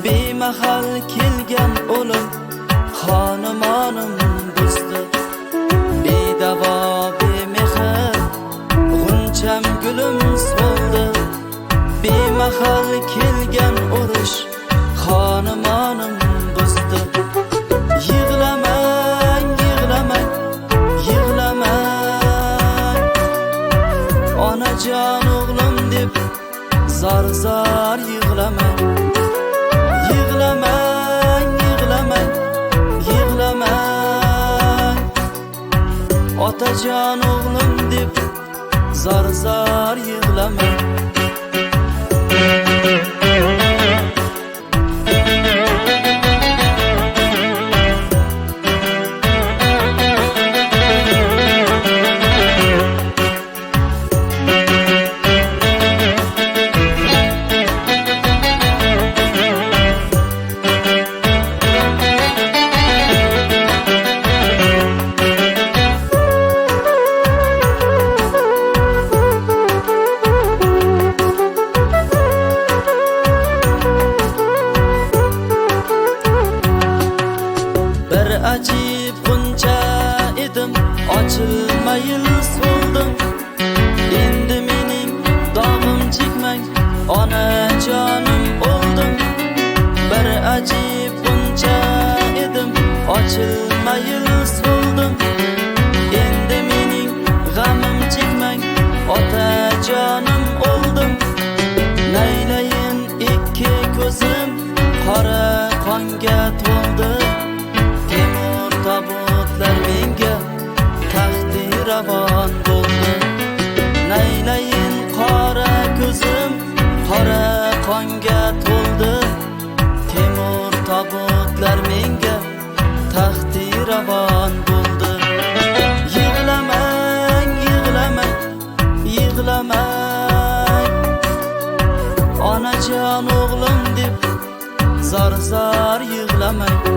bemahal kelgan o'lim xonumonim buzdi. Bedavo bemehr g'uncham gulim soldi. Bemahal kelgan urush xonumonim buzdi. Yig'lamang, yig'lamang, yig'lamang, onajon o'g'lim deb zar-zar yig'lamang. Yig'lamang, yig'lamang, yig'lamang, otajon o'g'lim deb zar-zar yig'lamang. Ajib buncha edim, ochilmayil so'ldim. Endi mening dog'im chekmang, onajonim o'ldim. Bir ajib buncha edim, ochilmayil so'ldim. Endi mening g'amim chekmang, otajonim o'ldim. Naylayin ikki ko'zim qora qonga to'ldi. Tabutlar menga taxtiravon bo'ldi. Naylayin qora ko'zim qora qonga to'ldi. Temur tabutlar menga taxtiravon bo'ldi. Yig'lamang, yig'lamang, yig'lamang, onajon o'g'lim deb zar-zar yig'lamang.